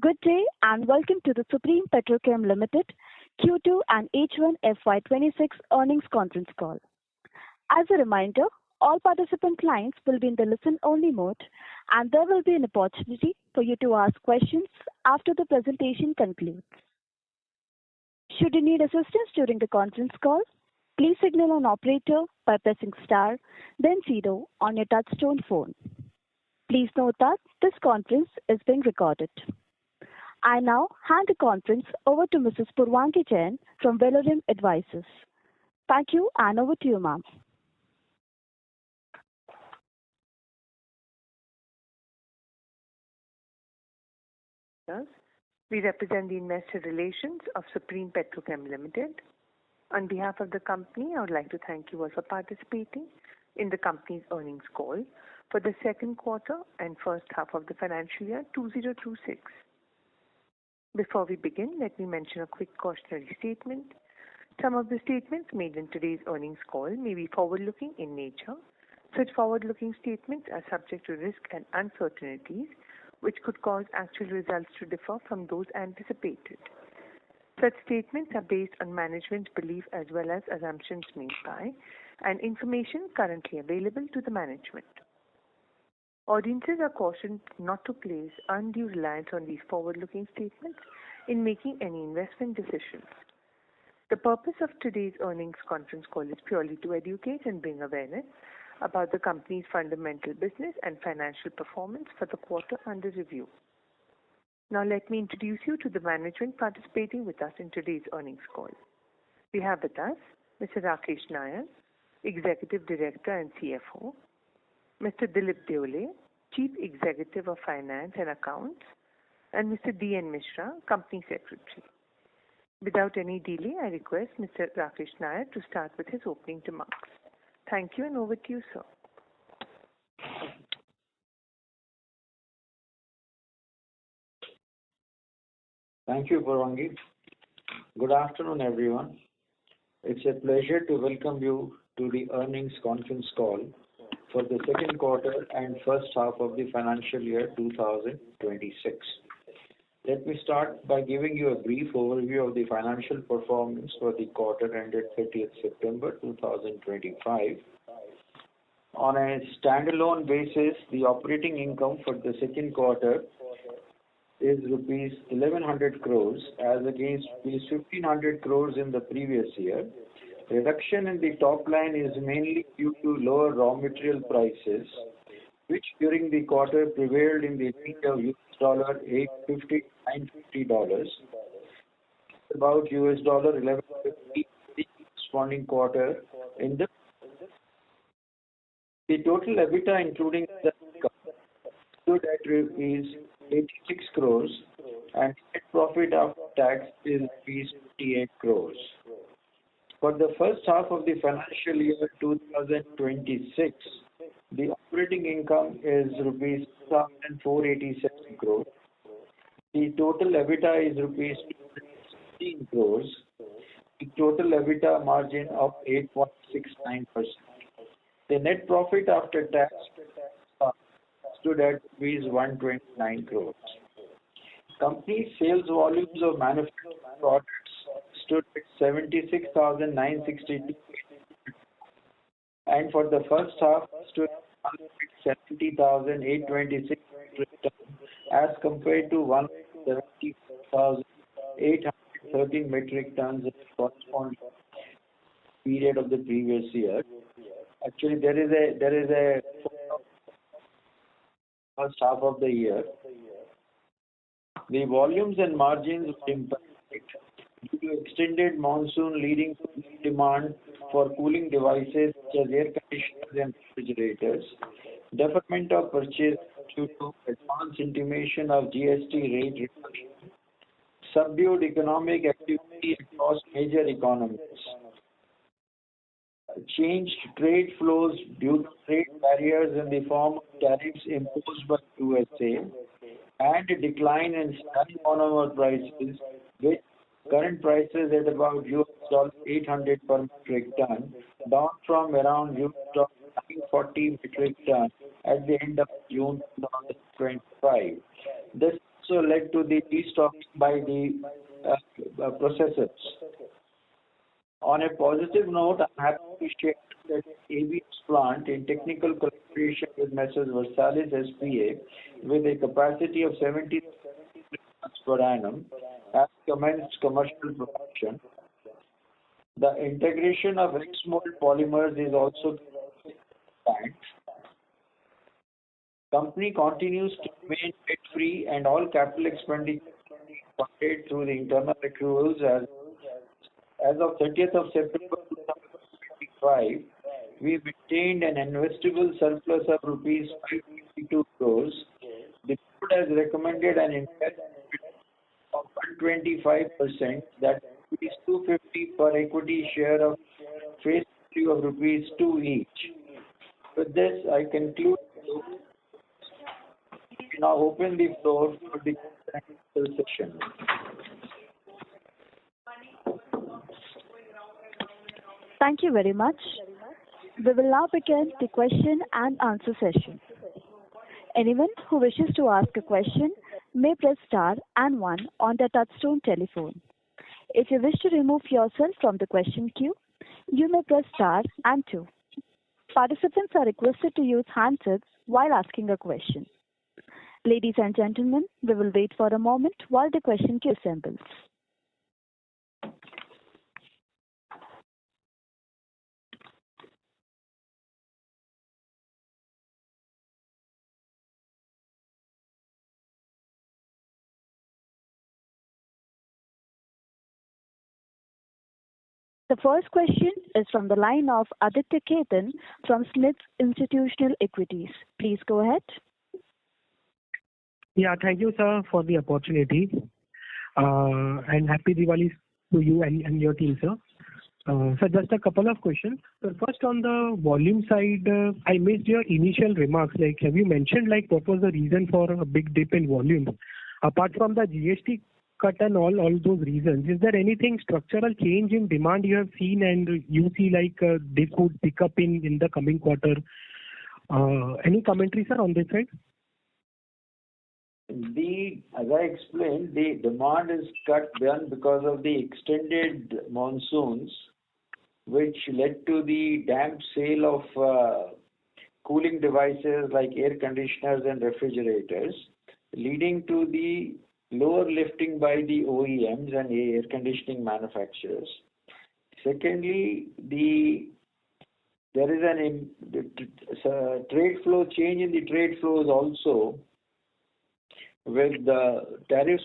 Good day and welcome to the Supreme Petrochem Limited Q2 and H1FY26 earnings conference call. As a reminder, all participant lines will be in the listen-only mode, and there will be an opportunity for you to ask questions after the presentation concludes. Should you need assistance during the conference call, please signal an operator by pressing star, then zero on your touchtone phone. Please note that this conference is being recorded. I now hand the conference over to Mrs. Purvangi Jain from Velorim Advisors. Thank you, and over to you, ma'am. We represent the investor relations of Supreme Petrochem Limited. On behalf of the company, I would like to thank you all for participating in the company's earnings call for the second quarter and first half of the financial year 2026. Before we begin, let me mention a quick cautionary statement. Some of the statements made in today's earnings call may be forward-looking in nature. Such forward-looking statements are subject to risk and uncertainties, which could cause actual results to differ from those anticipated. Such statements are based on management's belief as well as assumptions made by and information currently available to the management. Audiences are cautioned not to place undue reliance on these forward-looking statements in making any investment decisions. The purpose of today's earnings conference call is purely to educate and bring awareness about the company's fundamental business and financial performance for the quarter under review. Now let me introduce you to the management participating with us in today's earnings call. We have with us Mr. Rakesh Nair, Executive Director and CFO, Mr. Dilip Deole, Chief Executive of Finance and Accounts, and Mr. D.N. Mishra, Company Secretary. Without any delay, I request Mr. Rakesh Nair to start with his opening remarks. Thank you, and over to you, sir. Thank you, Purvangi. Good afternoon, everyone. It's a pleasure to welcome you to the earnings conference call for the second quarter and first half of the financial year 2026. Let me start by giving you a brief overview of the financial performance for the quarter ended 30th September 2025. On a standalone basis, the operating income for the second quarter is rupees 1100 crores as against rupees 1500 crores in the previous year. Reduction in the top line is mainly due to lower raw material prices, which during the quarter prevailed in the range of $850 to $950, about $1150 the corresponding quarter in the total EBITDA including the income stood at rupees 86 crores and net profit after tax is rupees 58 crores. For the first half of the financial year 2026, the operating income is rupees 2,487 crores. The total EBITDA is rupees 216 crores. The total EBITDA margin of 8.69%. The net profit after tax stood at rupees 129 crores. Company's sales volumes of manufactured products stood at 76,962 and for the first half stood at 70,826 as compared to 170,813 metric tons in the corresponding period of the previous year. Actually, there is a first half of the year. The volumes and margins were impacted due to extended monsoon leading to demand for cooling devices such as air conditioners and refrigerators, deferment of purchase due to advance intimation of GST rate reduction, subdued economic activity across major economies, changed trade flows due to trade barriers in the form of tariffs imposed by USA, and a decline in styrene monomer prices, with current prices at about $800 per metric ton, down from around $940 metric ton at the end of June 2025. This also led to the destocking by the processors. On a positive note, I'm happy to share that ABS plant in technical collaboration with Messrs. Versalis SPA with a capacity of 70 tons per annum has commenced commercial production. The integration of X-mold polymers is also planned. Company continues to remain debt-free and all capital expenditure funded through the internal accruals as of 30th of September 2025, we maintained an investable surplus of rupees 552 crores. The board has recommended an investment of 125%, that is 250 per equity share of face value of rupees 2 each. With this, I conclude. We now open the floor for the session. Thank you very much. We will now begin the question and answer session. Anyone who wishes to ask a question may press star and 1 on their touchtone telephone. If you wish to remove yourself from the question queue, you may press star and 2. Participants are requested to use handsets while asking a question. Ladies and gentlemen, we will wait for a moment while the question queue assembles. The first question is from the line of Aditya Khetan from Smith's Institutional Equities. Please go ahead. Yeah, thank you, sir, for the opportunity. And happy Diwali to you and your team, sir. So just a couple of questions. So first, on the volume side, I missed your initial remarks. Like, have you mentioned like what was the reason for a big dip in volume? Apart from the GST cut and all those reasons, is there anything structural change in demand you have seen and you see like this would pick up in the coming quarter? Any commentary, sir, on this side? As I explained, the demand is cut down because of the extended monsoons, which led to the damp sale of cooling devices like air conditioners and refrigerators, leading to the lower lifting by the OEMs and air conditioning manufacturers. Secondly, there is a trade flow change in the trade flows also, with the tariffs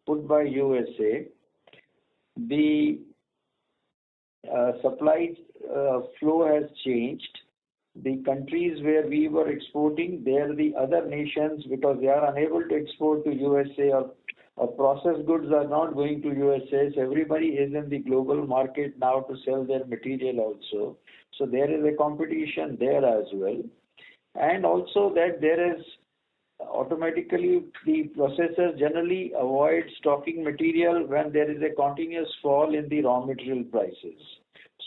put by USA. The supply flow has changed. The countries where we were exporting, there the other nations, because they are unable to export to USA or processed goods are not going to USA, so everybody is in the global market now to sell their material also. So there is a competition there as well. And also that there is automatically the processors generally avoid stocking material when there is a continuous fall in the raw material prices.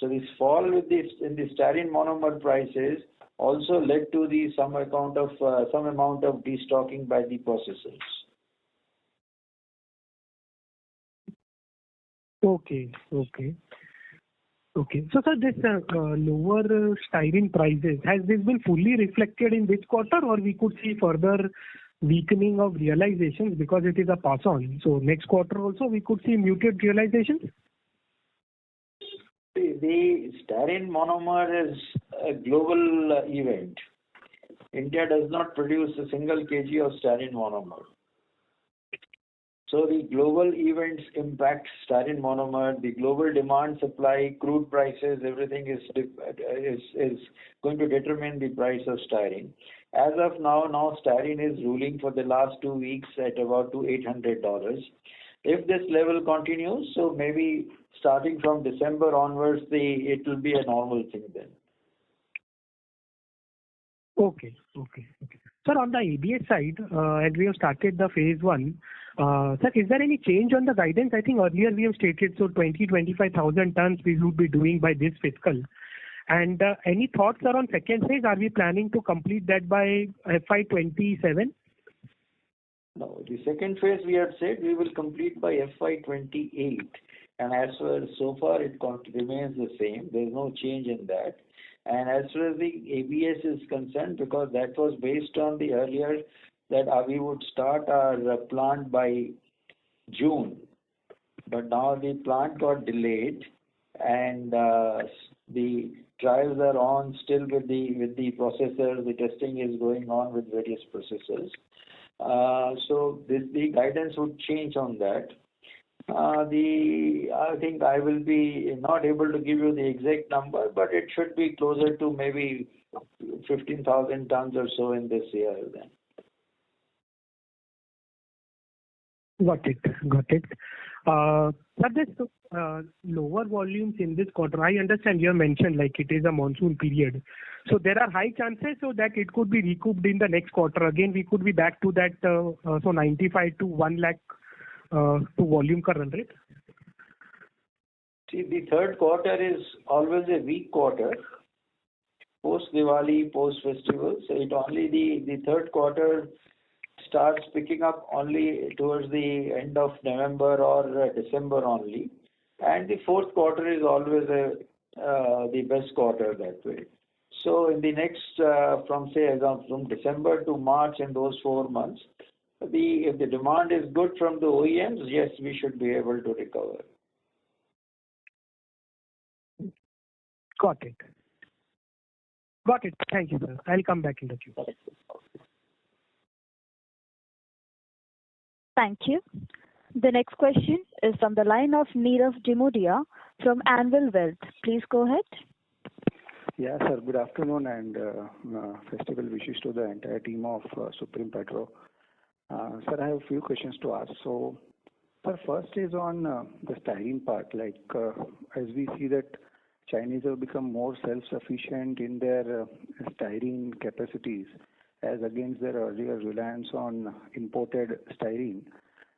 So this fall in the styrene monomer prices also led to some amount of destocking by the processors. Okay. So, sir, this lower styrene prices, has this been fully reflected in this quarter, or we could see further weakening of realizations because it is a pass-on? So next quarter also we could see muted realizations? The styrene monomer is a global event. India does not produce a single kg of styrene monomer. So the global events impact styrene monomer, the global demand, supply, crude prices, everything is going to determine the price of styrene. As of now styrene is ruling for the last 2 weeks at about $800. If this level continues, so maybe starting from December onwards, it will be a normal thing then. Okay. Sir, on the ABS side, as we have started the phase 1, sir, is there any change on the guidance? I think earlier we have stated 25,000 tons we would be doing by this fiscal. And any thoughts around second phase? Are we planning to complete that by FY27? No, the second phase we had said we will complete by FY28, and as far so far it remains the same. There is no change in that. And as far as the ABS is concerned, because that was based on the earlier that we would start our plant by June, but now the plant got delayed, and the trials are on still with the processors. The testing is going on with various processors. So the guidance would change on that. I think I will be not able to give you the exact number, but it should be closer to maybe 15,000 tons or so in this year then. Got it. Got it. But this lower volumes in this quarter, I understand you have mentioned like it is a monsoon period. So there are high chances so that it could be recouped in the next quarter. Again, we could be back to that so 95 to 1 lakh to volume current rate. See, the third quarter is always a weak quarter. Post Diwali, post festival, so it only the third quarter starts picking up only towards the end of November or December only, and the fourth quarter is always the best quarter that way. So in the next from December to March, in those 4 months, if the demand is good from the OEMs, yes, we should be able to recover. Got it. Got it. Thank you, sir. I'll come back in the queue. Thank you. The next question is from the line of Nirav Jimudia from Anvil Wealth. Please go ahead. Yeah, sir. Good afternoon and festival wishes to the entire team of Supreme Petro. Sir, I have a few questions to ask. So, sir, first is on the styrene part. Like as we see that Chinese have become more self-sufficient in their styrene capacities as against their earlier reliance on imported styrene.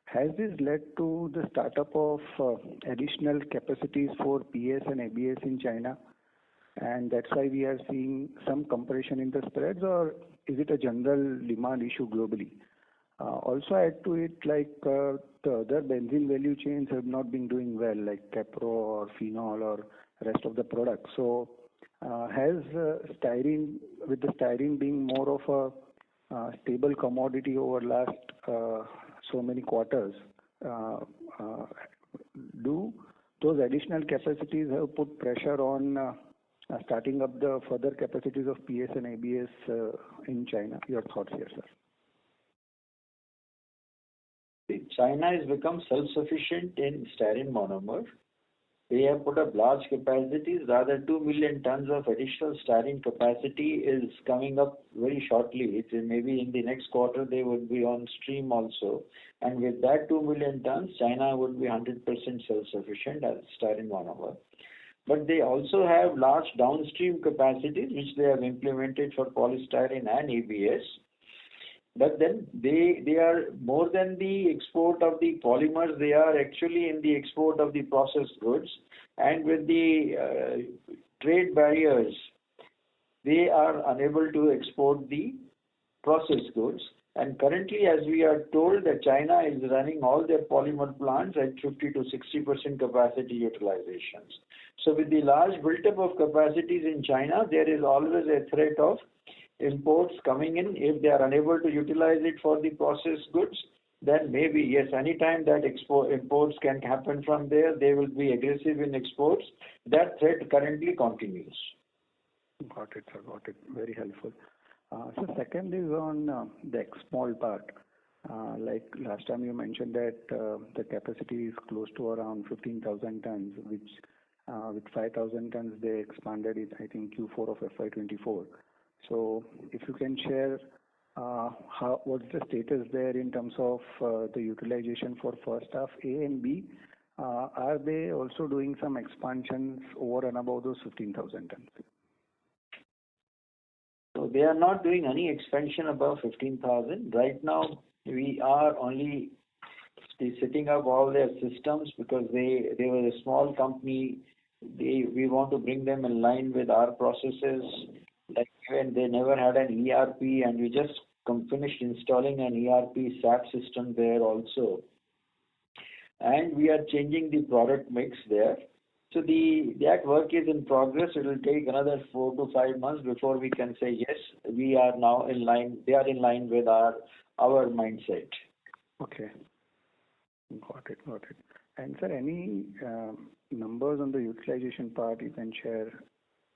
Has this led to the startup of additional capacities for PS and ABS in China? And that's why we are seeing some compression in the spreads, or is it a general demand issue globally? Also add to it, like the other benzene value chains have not been doing well, like capro or phenol or rest of the products. So has styrene, with the styrene being more of a stable commodity over last so many quarters, do those additional capacities have put pressure on starting up the further capacities of PS and ABS in China? Your thoughts here, sir. China has become self-sufficient in styrene monomer. They have put up large capacities. Rather, 2 million tons of additional styrene capacity is coming up very shortly. Maybe in the next quarter they would be on stream also. And with that 2 million tons, China would be 100% self-sufficient as styrene monomer. But they also have large downstream capacities which they have implemented for polystyrene and ABS. But then they are more than the export of the polymers, they are actually in the export of the processed goods. And with the trade barriers, they are unable to export the processed goods. And currently, as we are told, that China is running all their polymer plants at 50 to 60% capacity utilizations. So with the large build-up of capacities in China, there is always a threat of imports coming in. If they are unable to utilize it for the processed goods, then maybe, yes, anytime that imports can happen from there, they will be aggressive in exports. That threat currently continues. Got it, sir. Got it. Very helpful. So second is on the export part. Like last time you mentioned that the capacity is close to around 15,000 tons, which with 5,000 tons they expanded it, I think, Q4 of FY24. So if you can share what's the status there in terms of the utilization for first half, A and B, are they also doing some expansions over and above those 15,000 tons? So they are not doing any expansion above 15,000. Right now, we are only setting up all their systems because they were a small company. We want to bring them in line with our processes. Like even they never had an ERP, and we just finished installing an ERP SAP system there also. And we are changing the product mix there. So that work is in progress. It will take another 4 to 5 months before we can say, yes, we are now in line, they are in line with our mindset. Okay. Got it. And sir, any numbers on the utilization part you can share?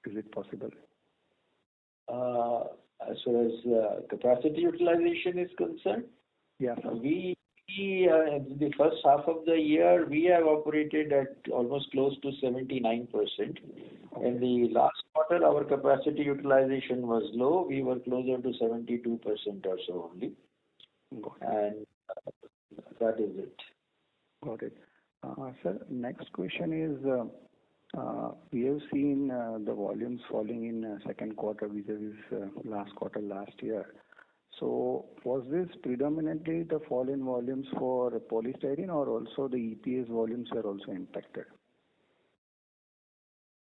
Is it possible? As far as capacity utilization is concerned, Yeah, sir. we in the first half of the year, we have operated at almost close to 79%. Okay. In the last quarter, our capacity utilization was low. We were closer to 72% or so only. Got it. And that is it. Got it. Sir, next question is, we have seen the volumes falling in second quarter vis-a-vis last quarter last year. So was this predominantly the fall in volumes for polystyrene, or also the EPS volumes are also impacted?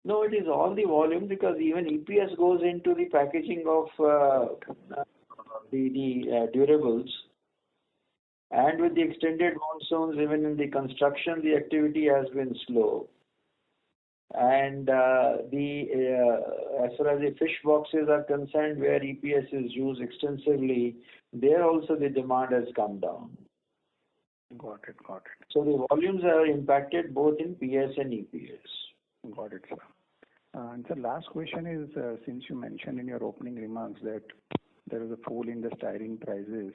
No, it is all the volume, because even EPS goes into the packaging of the durables. And with the extended monsoons, even in the construction, the activity has been slow. And as far as the fish boxes are concerned, where EPS is used extensively, there also the demand has come down. Got it. So the volumes are impacted both in PS and EPS. Got it, sir. And sir, last question is, since you mentioned in your opening remarks that there is a fall in the styrene prices,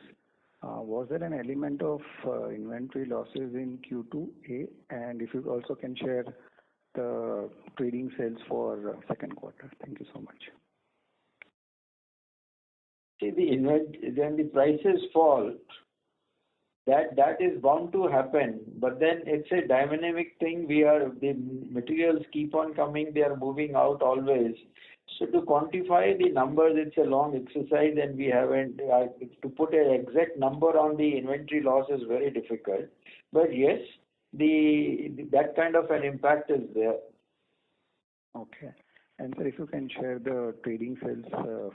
was there an element of inventory losses in Q2A? And if you also can share the trading sales for second quarter. Thank you so much. See, when the prices fall, that is bound to happen. But then it's a dynamic thing. The materials keep on coming. They are moving out always. So to quantify the numbers, it's a long exercise, and we haven't to put an exact number on the inventory loss is very difficult. But yes, that kind of an impact is there. Okay. And sir, if you can share the trading sales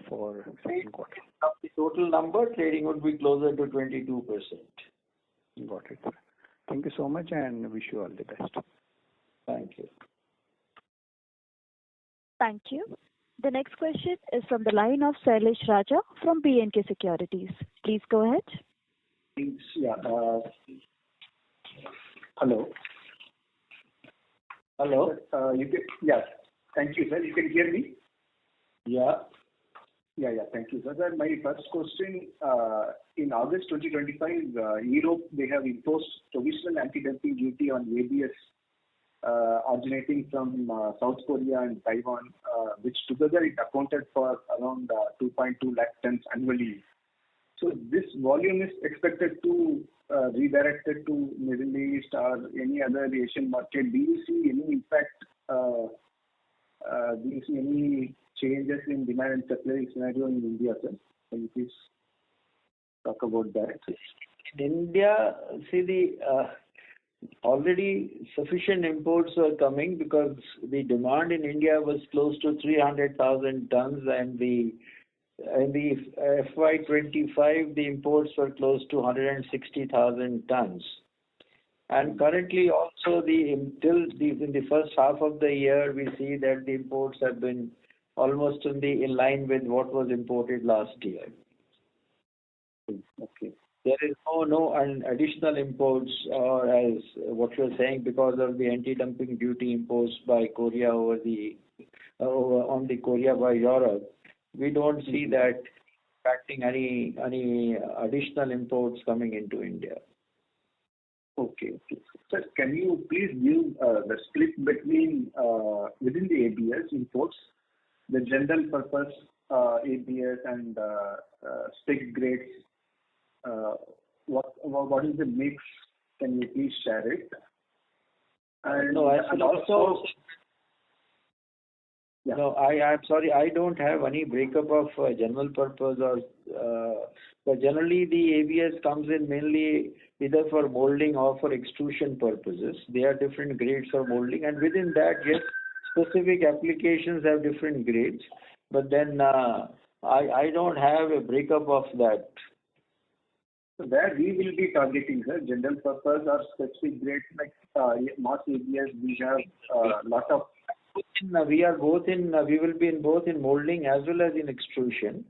for second quarter. The total number, trading would be closer to 22%. Got it, sir. Thank you so much, and wish you all the best. Thank you. Thank you. The next question is from the line of Sailesh Raja from B&K Securities. Please go ahead. Yeah. Hello. Hello. Yes. Thank you, sir. You can hear me? Yeah. Yeah. Thank you, sir. Sir, my first question, in August 2025, Europe, they have imposed provisional anti-dumping duty on ABS originating from South Korea and Taiwan, which together it accounted for around 2.2 lakh tons annually. So this volume is expected to redirected to Middle East or any other Asian market. Do you see any impact? Do you see any changes in demand and supply scenario in India, sir? Can you please talk about that? In India, see already sufficient imports were coming, because the demand in India was close to 300,000 tons, and in the FY25 the imports were close to 160,000 tons. And currently also in the first half of the year, we see that the imports have been almost in line with what was imported last year. Okay. There is no additional imports, or as what you're saying, because of the anti-dumping duty imposed by Korea on the Korea by Europe. We don't see that impacting any additional imports coming into India. Okay. Sir, can you please give the split between within the ABS imports, the general purpose ABS and stick grades? What is the mix? Can you please share it? And also, yeah. No, I'm sorry, I don't have any breakup of general purpose but generally the ABS comes in mainly either for molding or for extrusion purposes. There are different grades for molding, and within that, yes, specific applications have different grades. But then I don't have a breakup of that. So where we will be targeting, sir, general purpose or specific grades like mass ABS, we have lot of. We will be in both in molding as well as in extrusion,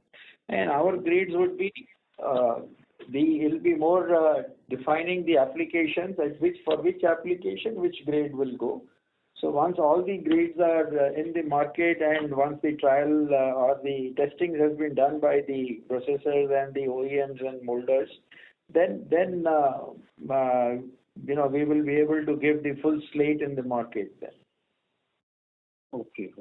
and our grades would be it'll be more defining the applications for which application which grade will go. So once all the grades are in the market and once the trial or the testing has been done by the processors and the OEMs and molders, then we will be able to give the full slate in the market then. Okay.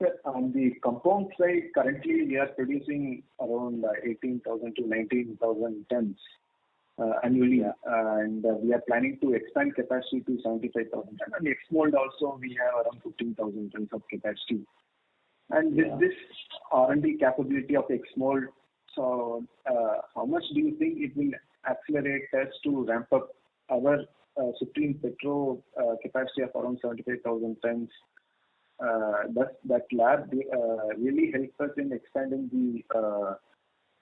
Sir, on the compound side, currently we are producing around 18,000 to 19,000 tons annually, and we are planning to expand capacity to 75,000 tons. And X-mold also we have around 15,000 tons of capacity. And with this R&D capability of X-mold, so how much do you think it will accelerate us to ramp up our Supreme Petro capacity of around 75,000 tons? Does that lab really help us in expanding the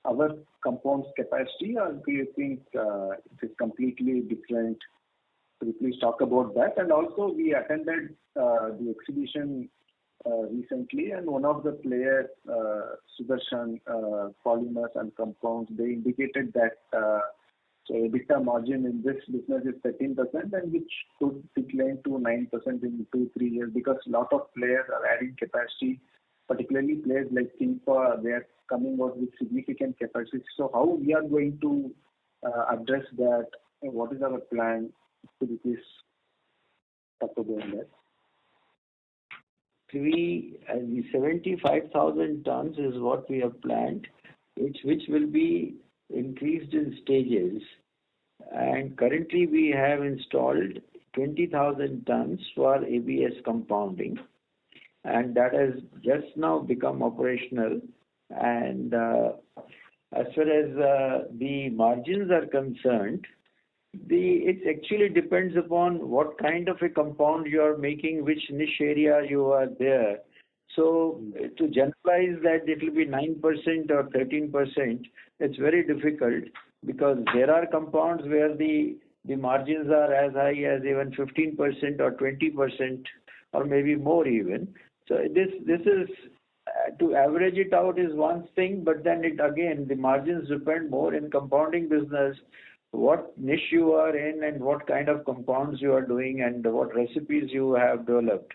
our compounds capacity, or do you think it is completely different? Could you please talk about that? And also, we attended the exhibition recently, and one of the players, Sudarshan Polymers and Compounds, they indicated that so EBITDA margin in this business is 13%, and which could decline to 9% in 2-3 years because a lot of players are adding capacity, particularly players like Kimpa, they are coming out with significant capacity. So how we are going to address that? What is our plan? Could you please talk about that? The 75,000 tons is what we have planned, which will be increased in stages. And currently we have installed 20,000 tons for ABS compounding, and that has just now become operational. And as far as the margins are concerned, it actually depends upon what kind of a compound you are making, which niche area you are there. So to generalize that it will be 9% or 13%, it's very difficult because there are compounds where the margins are as high as even 15% or 20% or maybe more even. So this is to average it out is one thing, but then the margins depend more in compounding business, what niche you are in and what kind of compounds you are doing and what recipes you have developed.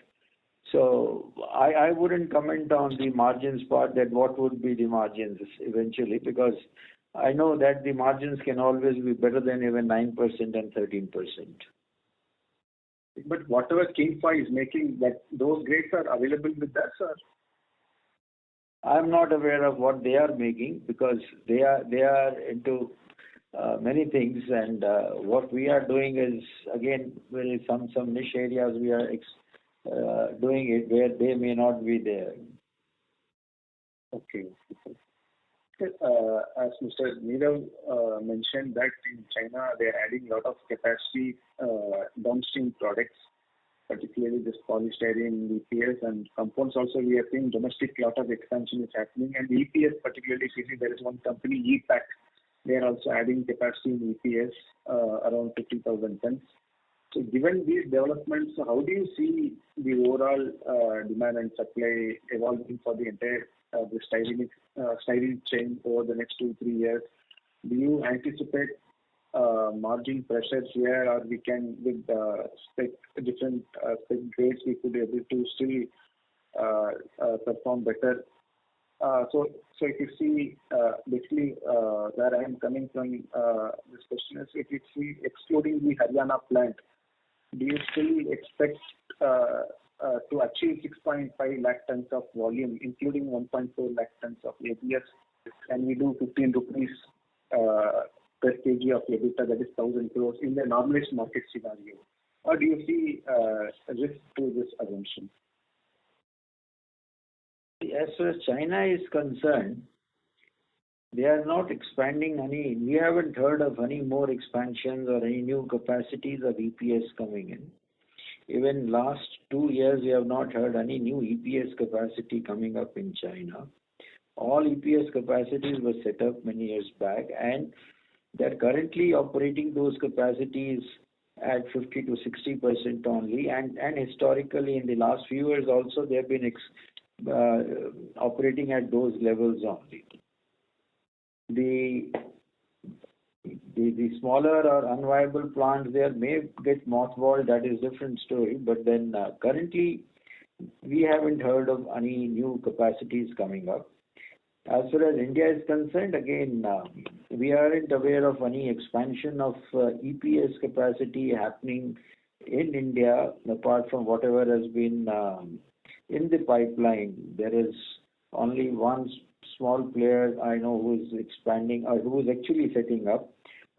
So I wouldn't comment on the margins part, that what would be the margins eventually, because I know that the margins can always be better than even 9% and 13%. But whatever Kimpa is making, that those grades are available with us, or? I'm not aware of what they are making because they are into many things, and what we are doing is again very some niche areas we are doing it where they may not be there. Okay. As Mr. Nirav mentioned that in China they are adding a lot of capacity downstream products, particularly this polystyrene, EPS and compounds. Also we are seeing domestic lot of expansion is happening, and EPS particularly there is one company EPAC, they are also adding capacity in EPS around 50,000 tons. So given these developments, how do you see the overall demand and supply evolving for the entire the styrene chain over the next 2-3 years? Do you anticipate margin pressures here, or we can with different spec grades we could be able to still perform better? So if you see basically where I am coming from, this question is, if you see excluding the Haryana plant, do you still expect to achieve 6.5 lakh tons of volume, including 1.4 lakh tons of ABS, and we do 15 rupees per kg of EBITDA, that is 1,000 crores in the normalized market scenario? Or do you see a risk to this assumption? As far as China is concerned, they are not expanding any. We haven't heard of any more expansions or any new capacities of EPS coming in. even last 2 years, we have not heard any new EPS capacity coming up in China. All EPS capacities were set up many years back, and they're currently operating those capacities at 50 to 60% only, and historically in the last few years also they have been operating at those levels only. The smaller or unviable plants there may get mothballed, that is different story, but then currently we haven't heard of any new capacities coming up. As far as India is concerned, again, we aren't aware of any expansion of EPS capacity happening in India, apart from whatever has been in the pipeline. There is only one small player I know who is expanding or who is actually setting up.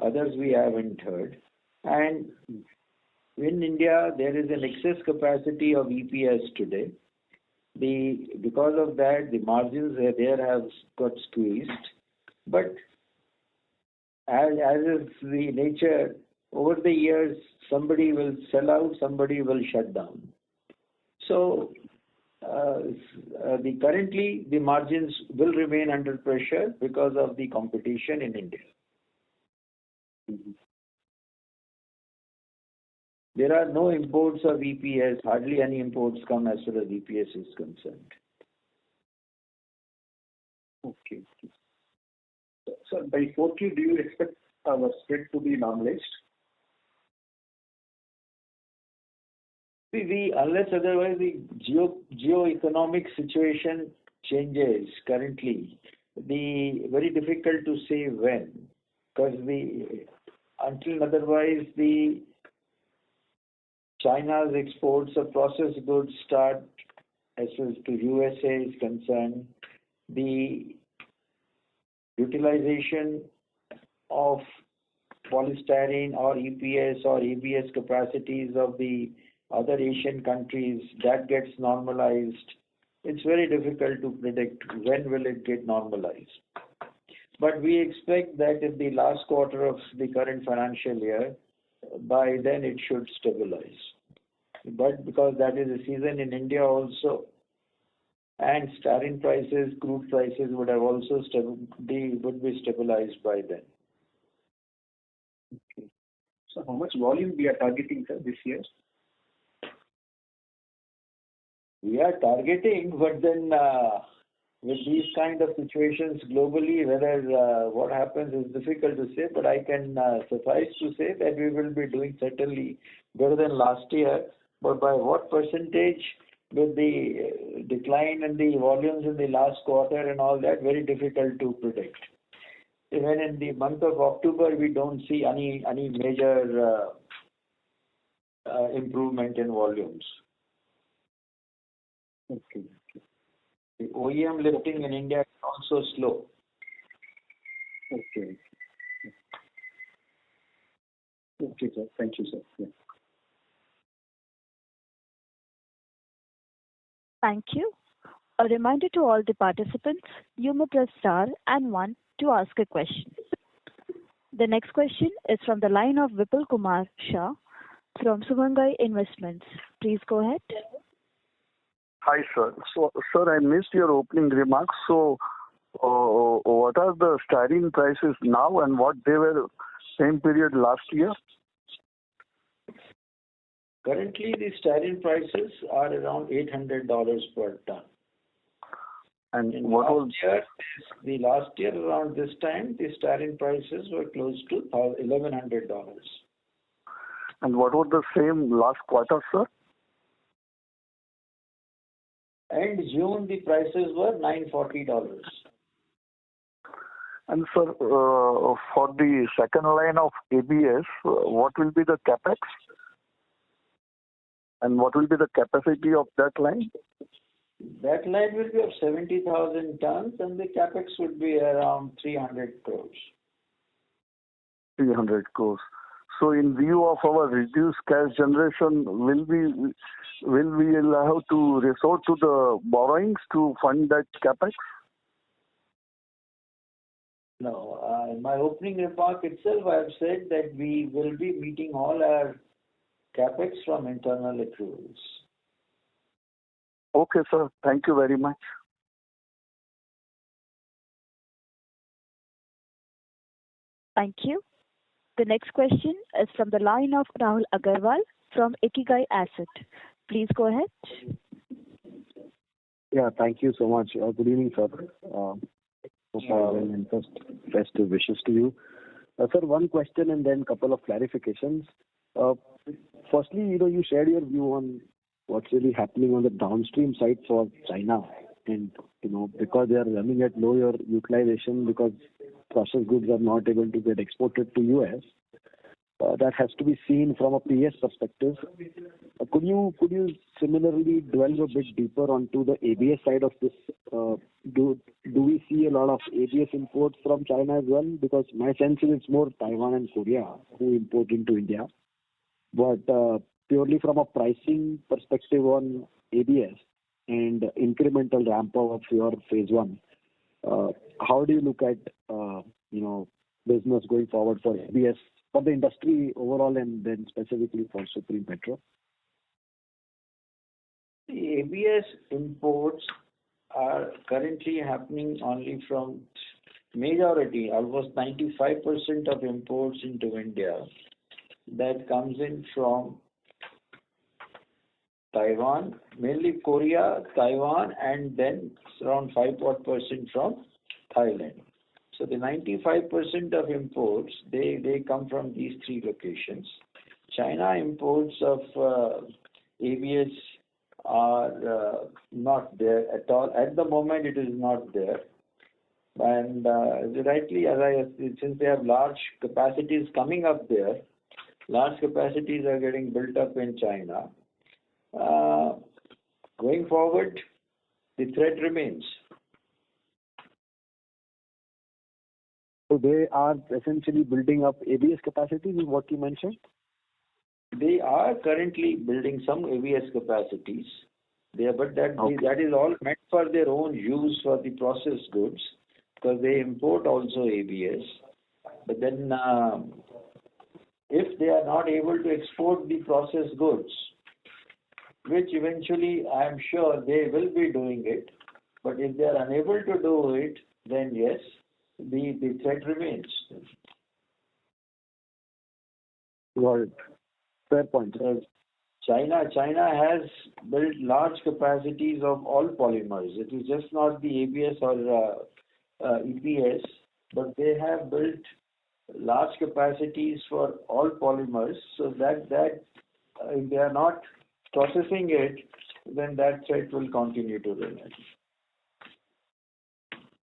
Others we haven't heard. And in India, there is an excess capacity of EPS today. Because of that, the margins there have got squeezed. But as is the nature, over the years, somebody will sell out, somebody will shut down. So currently the margins will remain under pressure because of the competition in India. Mm-hmm. There are no imports of EPS, hardly any imports come as far as EPS is concerned. Okay. So by 4Q, do you expect our spread to be normalized? Unless otherwise the geo-economic situation changes currently, very difficult to say when, because until otherwise the China's exports of processed goods start as far as to USA is concerned, the utilization of polystyrene or EPS or ABS capacities of the other Asian countries, that gets normalized. It's very difficult to predict when will it get normalized. But we expect that in the last quarter of the current financial year, by then it should stabilize. But because that is a season in India also, and styrene prices, crude prices would have also would be stabilized by then. Okay. So how much volume we are targeting, sir, this year? We are targeting, but then with these kind of situations globally, whether what happens is difficult to say, but I can suffice to say that we will be doing certainly better than last year, but by what percentage with the decline in the volumes in the last quarter and all that, very difficult to predict. Even in the month of October, we don't see any major improvement in volumes. Okay. The OEM lifting in India is also slow. Okay. Okay, sir. Thank you, sir. Yeah. Thank you. A reminder to all the participants, you may press star and 1 to ask a question. The next question is from the line of Vipul Kumar Shah from Sumangai Investments. Please go ahead. Hi, sir. So, sir, I missed your opening remarks. So, what are the styrene prices now and what they were same period last year? Currently, the styrene prices are around $800 per ton. And in what was the last year around this time, the styrene prices were close to $1,100. And what was the same last quarter, sir? And June, the prices were $940. And sir, for the second line of ABS, what will be the capex? And what will be the capacity of that line? That line will be of 70,000 tons, and the capex would be around 300 crores. 300 crores. So, in view of our reduced cash generation, will we allow to resort to the borrowings to fund that capex? No. In my opening remark itself, I have said that we will be meeting all our CapEx from internal accruals. Okay, sir. Thank you very much. Thank you. The next question is from the line of Rahul Agarwal from Ikigai Asset. Please go ahead. Yeah, thank you so much. Good evening, sir. Hope all well, and first festive wishes to you. Sir, one question and then couple of clarifications. Firstly, you shared your view on what's really happening on the downstream side for China, and because they are running at lower utilization because processed goods are not able to get exported to US. That has to be seen from a PS perspective. Could you similarly delve a bit deeper onto the ABS side of this? Do we see a lot of ABS imports from China as well? Because my sense is it's more Taiwan and Korea who import into India. But purely from a pricing perspective on ABS and incremental ramp up of your phase one, how do you look at business going forward for ABS for the industry overall and then specifically for Supreme Petro? The ABS imports are currently happening only from majority, almost 95% of imports into India that comes in from Taiwan, mainly Korea, Taiwan, and then around 5% from Thailand. So the 95% of imports, they come from these three locations. China imports of ABS are not there at all. At the moment, it is not there. And rightly, since they have large capacities coming up there, large capacities are getting built up in China. Going forward, the threat remains. So they are essentially building up ABS capacities, is what you mentioned? They are currently building some ABS capacities. But that is all meant for their own use for the processed goods, because they import also ABS. But then if they are not able to export the processed goods, which eventually I am sure they will be doing it, but if they are unable to do it, then yes, the threat remains. Got it. Fair point. China has built large capacities of all polymers. It is just not the ABS or EPS, but they have built large capacities for all polymers, so that if they are not processing it, then that threat will continue to remain.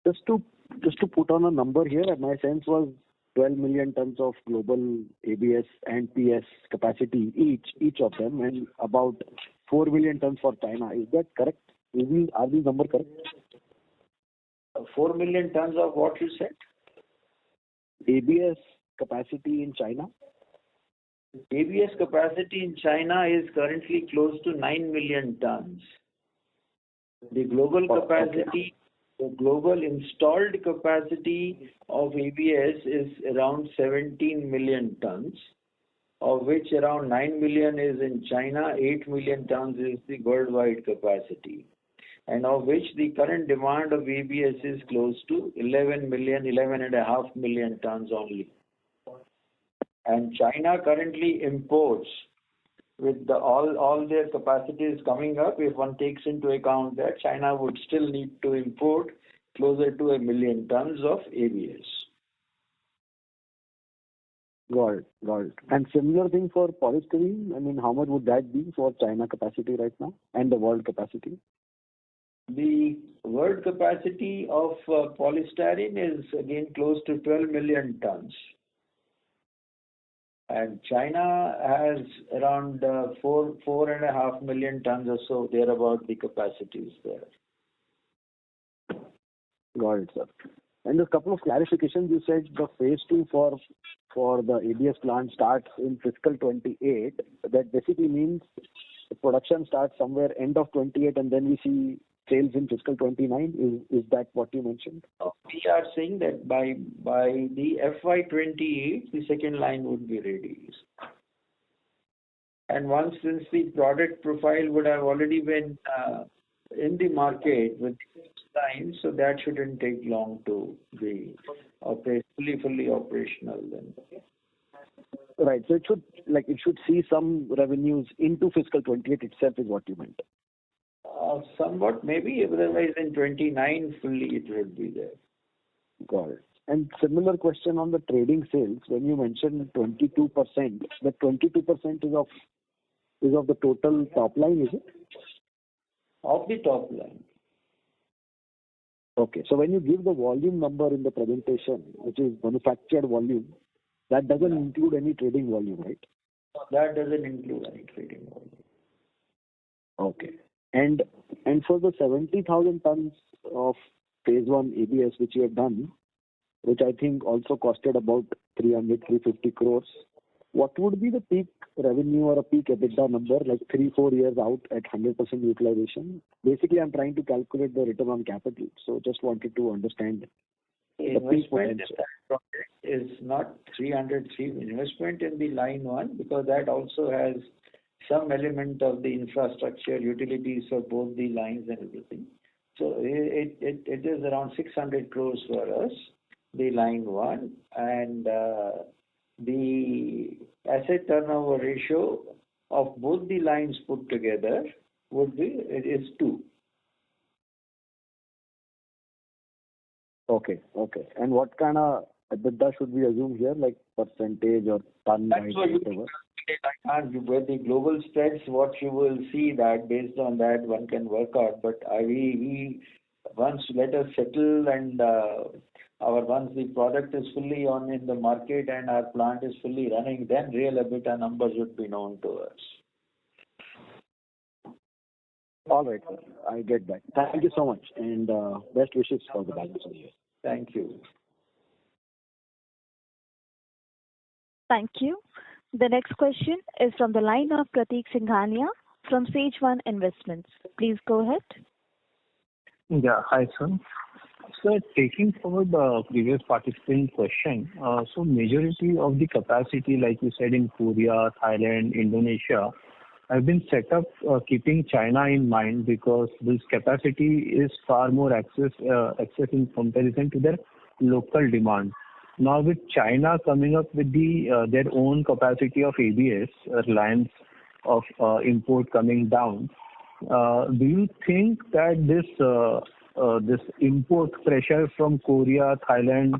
Just to put on a number here, my sense was 12 million tons of global ABS and PS capacity each of them, and about 4 million tons for China. Is that correct? Are these numbers correct? 4 million tons of what you said? ABS capacity in China? ABS capacity in China is currently close to 9 million tons. The global capacity, the global installed capacity of ABS is around 17 million tons, of which around 9 million is in China, 8 million tons is the worldwide capacity, and of which the current demand of ABS is close to 11.5 million tons only. And China currently imports, with all their capacities coming up, if one takes into account that China would still need to import closer to 1 million tons of ABS. Got it. And similar thing for polystyrene? I mean, how much would that be for China capacity right now and the world capacity? The world capacity of polystyrene is again close to 12 million tons. And China has around 4.5 million tons or so, thereabout the capacities there. Got it, sir. And a couple of clarifications. You said the phase 2 for the ABS plant starts in fiscal 28. That basically means the production starts somewhere end of 28 and then we see sales in fiscal 29. Is that what you mentioned? We are saying that by the FY28, the second line would be ready. And once, since the product profile would have already been in the market with time, so that shouldn't take long to be fully operational then. Right. So it should see some revenues into fiscal 28 itself is what you meant. Somewhat maybe, otherwise in 29 fully it would be there. Got it. And similar question on the trading sales. When you mentioned 22%, the 22% is of the total top line, is it? Of the top line. Okay. So when you give the volume number in the presentation, which is manufactured volume, that doesn't include any trading volume, right? That doesn't include any trading volume. Okay. And for the 70,000 tons of phase 1 ABS which you have done, which I think also costed about 350 crores, what would be the peak revenue or a peak EBITDA number, like 3-4 years out at 100% utilization? Basically, I'm trying to calculate the return on capital. So just wanted to understand the peak potential. Is not 303 investment in the line 1, because that also has some element of the infrastructure utilities for both the lines and everything. So it is around 600 crores for us, the line 1, and the asset turnover ratio of both the lines put together is 2. Okay. And what kind of EBITDA should we assume here, like percentage or ton wise, whatever? I can't. With the global spreads, what you will see that based on that one can work out. But we once let us settle and once the product is fully on in the market and our plant is fully running, then real EBITDA numbers would be known to us. All right, sir. I get that. Thank you so much, and best wishes for the balance of the year. Thank you. Thank you. The next question is from the line of Prateek Singhania from Sage One Investments. Please go ahead. Yeah, hi, sir. So taking forward the previous participant question, so majority of the capacity, like you said, in Korea, Thailand, Indonesia, have been set up keeping China in mind, because this capacity is far more access in comparison to their local demand. Now with China coming up with their own capacity of ABS, reliance of import coming down, do you think that this import pressure from Korea, Thailand,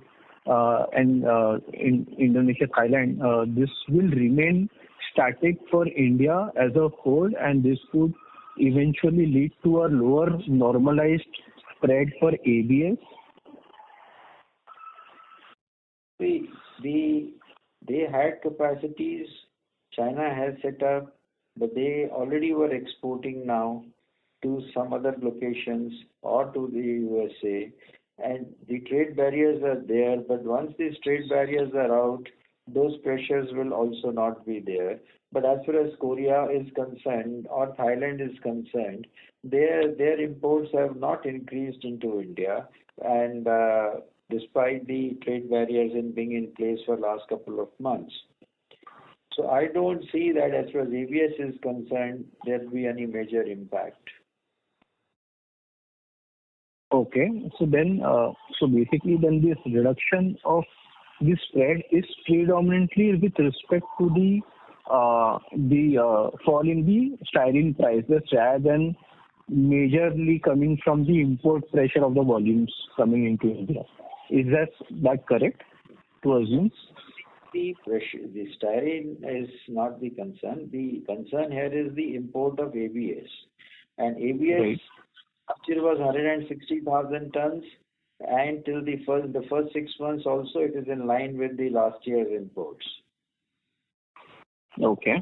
and in Indonesia, Thailand, this will remain static for India as a whole, and this could eventually lead to a lower normalized spread for ABS? They had capacities, China has set up, but they already were exporting now to some other locations or to the USA, and the trade barriers are there, but once these trade barriers are out, those pressures will also not be there. But as far as Korea is concerned or Thailand is concerned, their imports have not increased into India, and despite the trade barriers being in place for last couple of months. So I don't see that as far as ABS is concerned, there will be any major impact. Okay, so then, so basically, then this reduction of the spread is predominantly with respect to the fall in the styrene prices, rather than majorly coming from the import pressure of the volumes coming into India. Is that correct to assume? The styrene is not the concern. The concern here is the import of ABS. And ABS last year was 160,000 tons, and till the first 6 months also it is in line with the last year's imports. Okay.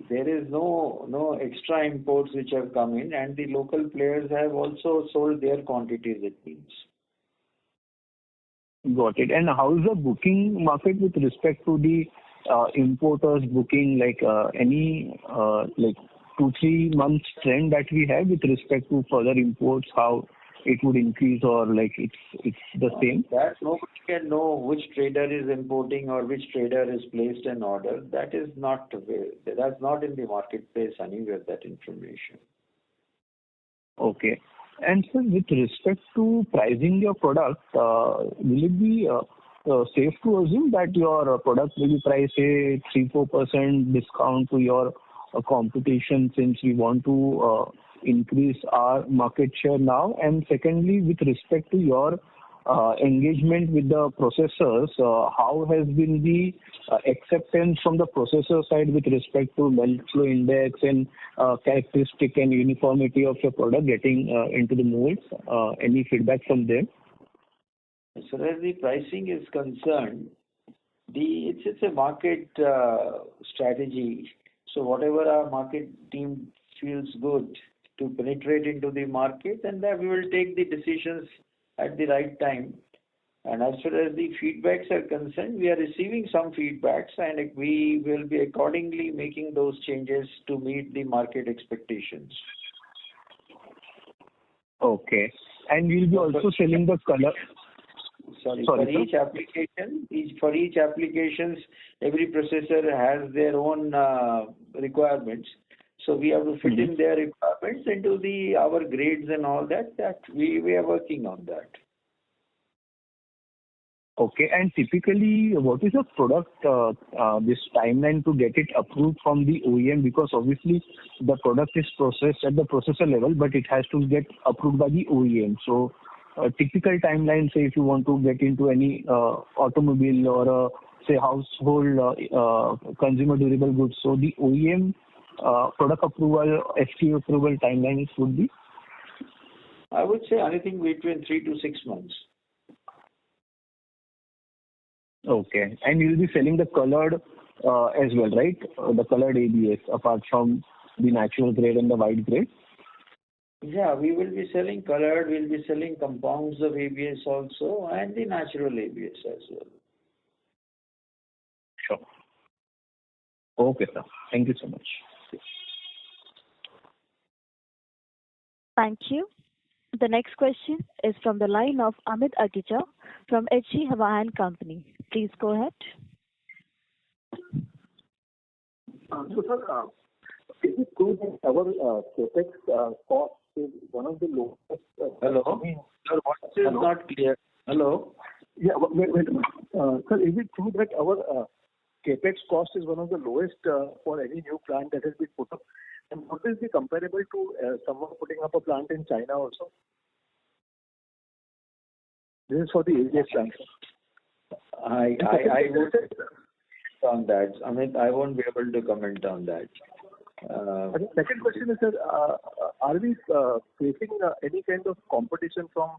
There is no extra imports which have come in, and the local players have also sold their quantities, it means. Got it. And how is the booking market with respect to the importers booking, like any like 2-3 months trend that we have with respect to further imports? How it would increase, or like it's the same? That nobody can know which trader is importing or which trader is placed an order. That's not in the marketplace anywhere, that information. Okay. And sir, with respect to pricing your product, will it be safe to assume that your product will be priced a 3-4% discount to your competition, since we want to increase our market share now? And secondly, with respect to your engagement with the processors, how has been the acceptance from the processor side with respect to melt flow index and characteristic and uniformity of your product getting into the molds? Any feedback from them? As far as the pricing is concerned, it's a market strategy. So whatever our market team feels good to penetrate into the market, and that we will take the decisions at the right time. And as far as the feedbacks are concerned, we are receiving some feedbacks, and we will be accordingly making those changes to meet the market expectations. Okay. And we'll be also selling the color. For each applications, every processor has their own requirements. So we have to fit in their requirements into our grades and all that. That we are working on that. Okay. And typically, what is the product, this timeline to get it approved from the OEM? Because obviously the product is processed at the processor level, but it has to get approved by the OEM. So a typical timeline, say if you want to get into any automobile or say household consumer durable goods, so the OEM product approval, SKU approval timelines would be? I would say anything between 3 to 6 months. Okay. And you'll be selling the colored as well, right? The colored ABS apart from the natural grade and the white grade? Yeah, we will be selling colored, we'll be selling compounds of ABS also, and the natural ABS as well. Sure. Okay, sir. Thank you so much. Thank you. The next question is from the line of Amit Agija from HG Hawa & Company. Please go ahead. So, sir, is it true that our capex cost is one of the lowest? Hello? Your voice is not clear. Hello? Yeah, wait a minute. Sir, is it true that our capex cost is one of the lowest for any new plant that has been put up? And what is the comparable to someone putting up a plant in China also? This is for the ABS plant. I won't on that. Amit, I won't be able to comment on that. The second question is, sir, are we facing any kind of competition from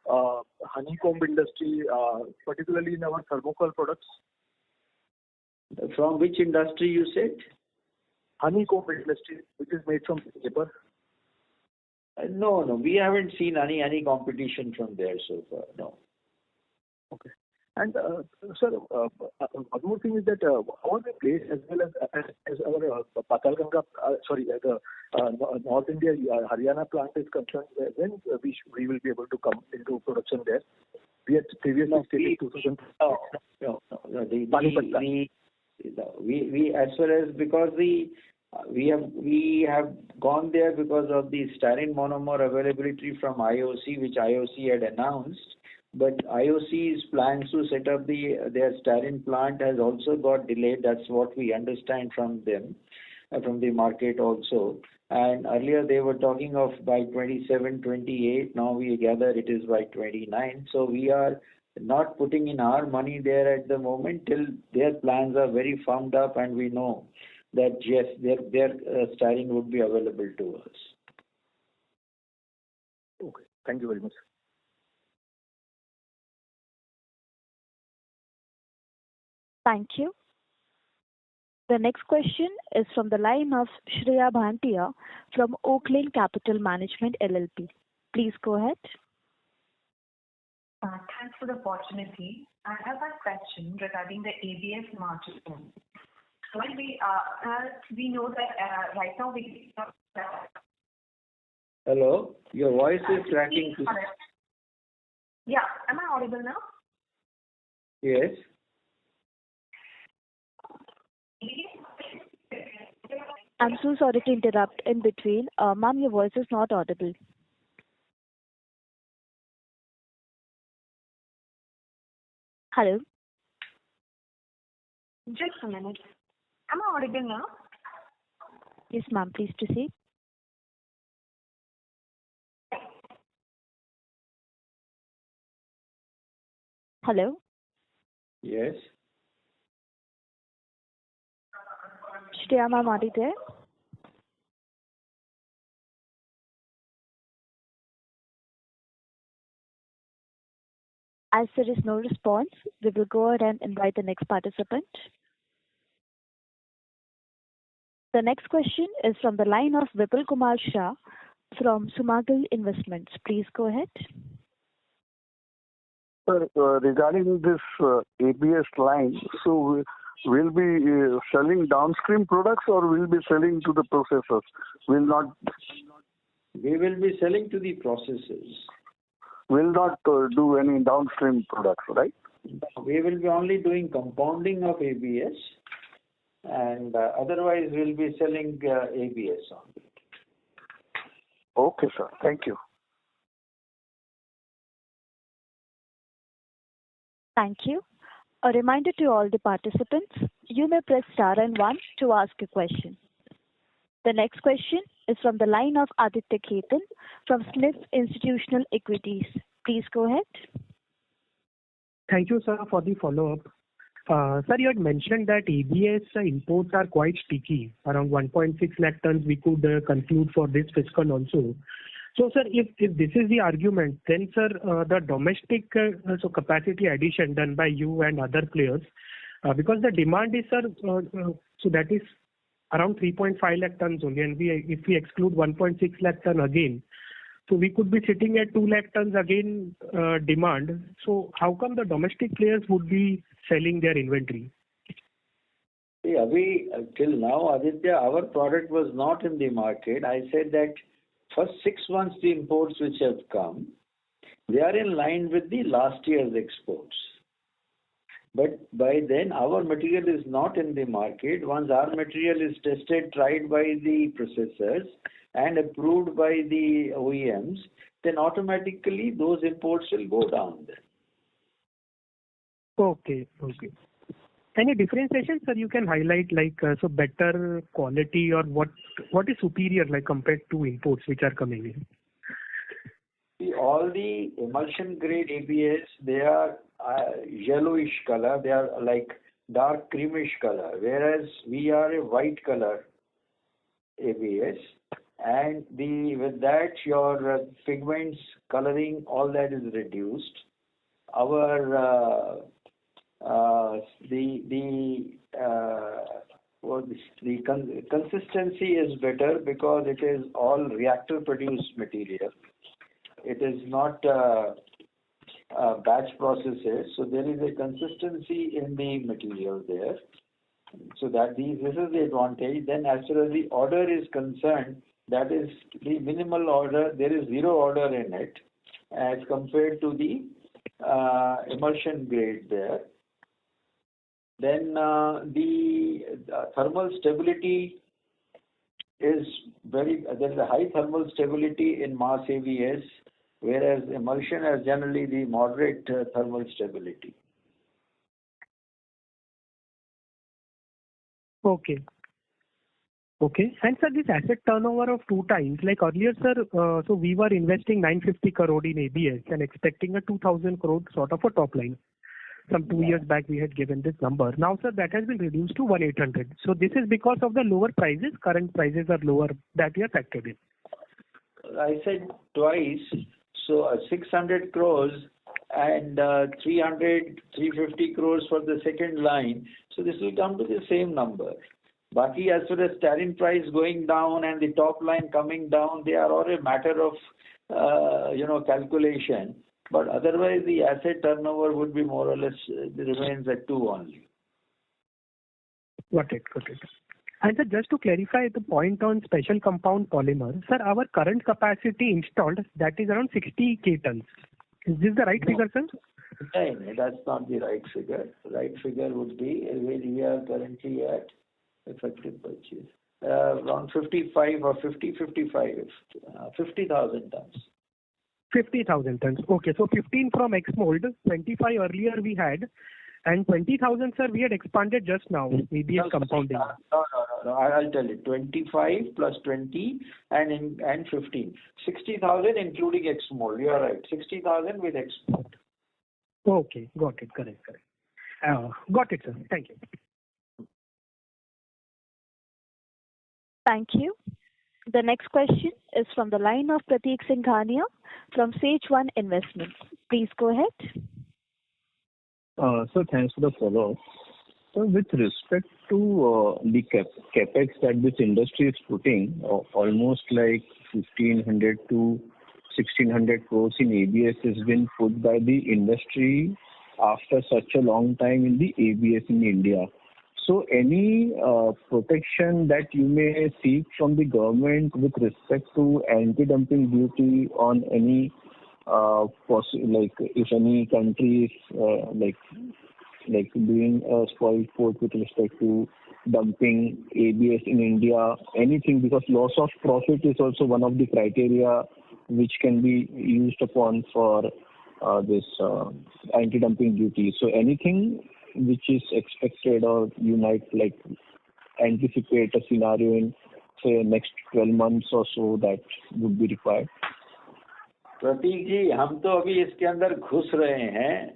honeycomb industry, particularly in our thermocol products? From which industry you said? Honeycomb industry, which is made from paper. No, we haven't seen any competition from there so far. No. Okay. And sir, one more thing is that our place as well as our Patalganga, the North India Haryana plant is concerned, when we will be able to come into production there? We had previously stated 2000. No. We as far as because we have gone there because of the styrene monomer availability from IOC, which IOC had announced. But IOC's plans to set up their styrene plant has also got delayed. That's what we understand from them, from the market also. And earlier they were talking of by 27, 28. Now we gather it is by 29. So we are not putting in our money there at the moment till their plans are very firmed up and we know that yes, their styrene would be available to us. Okay. Thank you very much. Thank you. The next question is from the line of Shreya Bhantia from Oaklane Capital Management LLP. Please go ahead. Thanks for the opportunity. I have a question regarding the ABS margin. When we know that right now we Hello, your voice is cracking. Yeah, am I audible now? Yes. I'm so sorry to interrupt in between. Ma'am, your voice is not audible. Hello? Just a minute. Am I audible now? Yes, ma'am, please proceed. Hello? Yes. Shreya ma'am, are you there? As there is no response, we will go ahead and invite the next participant. The next question is from the line of Vipul Kumar Shah from Sumagal Investments. Please go ahead. Sir, regarding this ABS line, so we'll be selling downstream products or we'll be selling to the processors? Will not. We will be selling to the processors. Will not do any downstream products, right? We will be only doing compounding of ABS, and otherwise we'll be selling ABS only. Okay, sir. Thank you. Thank you. A reminder to all the participants, you may press star and 1 to ask a question. The next question is from the line of Aditya Khetan from SNIF Institutional Equities. Please go ahead. Thank you, sir, for the follow-up. Sir, you had mentioned that ABS imports are quite sticky. Around 1.6 lakh tons we could conclude for this fiscal also. So, sir, if this is the argument, then, sir, the domestic capacity addition done by you and other players, because the demand is, sir, so that is around 3.5 lakh tons only, and if we exclude 1.6 lakh ton again, so we could be sitting at 2 lakh tons again demand. So how come the domestic players would be selling their inventory? See, till now, Aditya, our product was not in the market. I said that first 6 months the imports which have come, they are in line with the last year's exports. But by then, our material is not in the market. Once our material is tested, tried by the processors and approved by the OEMs, then automatically those imports will go down then. Okay. Any differentiation, sir, you can highlight, like, so better quality or what is superior, like, compared to imports which are coming in? See, all the emulsion grade ABS, they are yellowish color, they are like dark creamish color, whereas we are a white color ABS, and with that your pigments, coloring, all that is reduced. Our consistency is better because it is all reactor produced material. It is not batch processes, so there is a consistency in the material there. So that this is the advantage. Then as far as the order is concerned, that is the minimal order. There is zero order in it as compared to the emulsion grade there. Then the thermal stability is there is a high thermal stability in mass ABS, whereas emulsion has generally the moderate thermal stability. Okay. And sir, this asset turnover of 2 times, like earlier, sir, so we were investing 950 crore in ABS and expecting a 2,000 crore sort of a top line. Some 2 years back we had given this number. Now, sir, that has been reduced to 1,800. So this is because of the lower prices. Current prices are lower that we have factored in. I said twice. So 600 crores and 350 crores for the second line. So this will come to the same number. Baki, as far as styrene price going down and the top line coming down, they are all a matter of calculation. But otherwise, the asset turnover would be more or less remains at 2 only. Got it. And sir, just to clarify the point on special compound polymer, sir, our current capacity installed, that is around 60 K tons. Is this the right figure, sir? No, that's not the right figure. Right figure would be where we are currently at effective purchase. Around 55 or 50,000 tons. 50,000 tons. Okay, so 15 from X-mold, 25 earlier we had, and 20,000, sir, we had expanded just now, ABS compounding. No. I'll tell you. 25 plus 20 and 15. 60,000 including X-mold. You are right. 60,000 with X-mold. Okay, got it. Correct. Got it, sir. Thank you. Thank you. The next question is from the line of Prateek Singhania from Sage One Investments. Please go ahead. So thanks for the follow-up. So with respect to the capex that this industry is putting, almost like 1,500 to 1,600 crores in ABS has been put by the industry after such a long time in the ABS in India. So any protection that you may seek from the government with respect to anti-dumping duty on any like if any country is like doing a spoiled sport with respect to dumping ABS in India, anything, because loss of profit is also one of the criteria which can be used upon for this anti-dumping duty. So anything which is expected or you might like anticipate a scenario in say next 12 months or so that would be required. प्रतीक जी, हम तो अभी इसके अंदर घुस रहे हैं.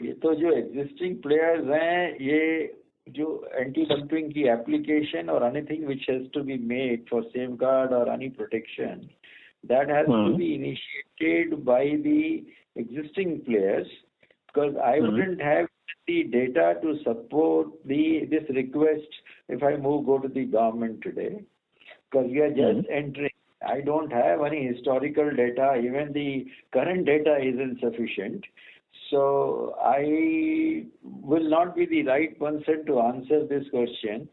ये तो जो एग्जिस्टिंग प्लेयर्स हैं, ये जो एंटी डंपिंग की एप्लीकेशन और anything which has to be made for safeguard और any protection, that has to be initiated by the existing players, because I wouldn't have the data to support this request if I go to the government today, because we are just entering. I don't have any historical data. Even the current data isn't sufficient. So I will not be the right person to answer this question.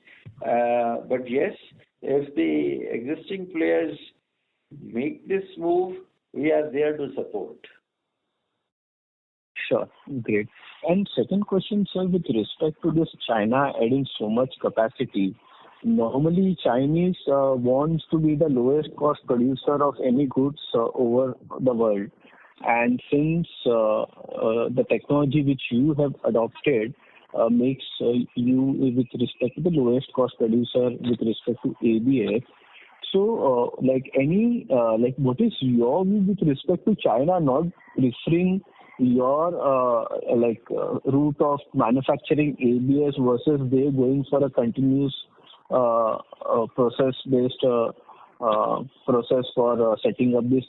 But yes, if the existing players make this move, we are there to support. Sure, great. And second question, sir, with respect to this China adding so much capacity, normally Chinese wants to be the lowest cost producer of any goods over the world. And since the technology which you have adopted makes you with respect to the lowest cost producer with respect to ABS, so what is your view with respect to China not preferring your route of manufacturing ABS versus they going for a continuous process-based process for setting up this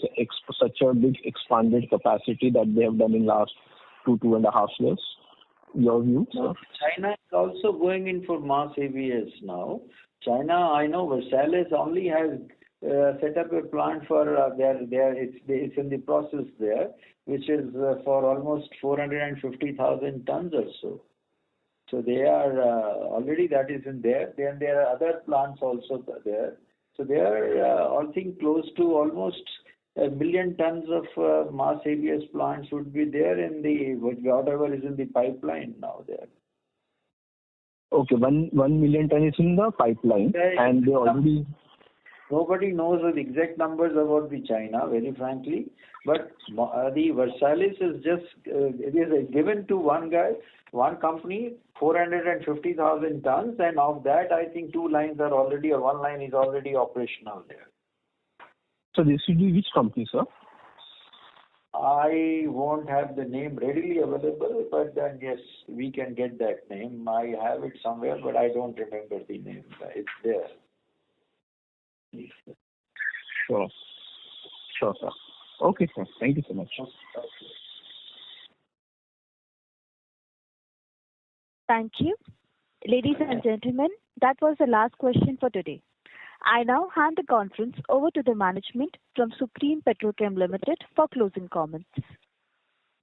such a big expanded capacity that they have done in last 2.5 years? Your view? No, China is also going in for mass ABS now. China, I know Versailles only has set up a plant for it's in the process there, which is for almost 450,000 tons or so. So they are already that is in there. Then there are other plants also there. So they are I think close to almost 1 million tons of mass ABS plants would be there in the whatever is in the pipeline now there. Okay, 1 million ton is in the pipeline, and they already. Nobody knows the exact numbers about the China, very frankly. But the Versailles is just it is given to one company, 450,000 tons, and of that, I think 2 lines are already, or 1 line is already operational there. So this will be which company, sir? I won't have the name readily available, but then yes, we can get that name. I have it somewhere, but I don't remember the name. It's there. Sure, sir. Okay, sir. Thank you so much. Thank you. Ladies and gentlemen, that was the last question for today. I now hand the conference over to the management from Supreme Petrochem Limited for closing comments.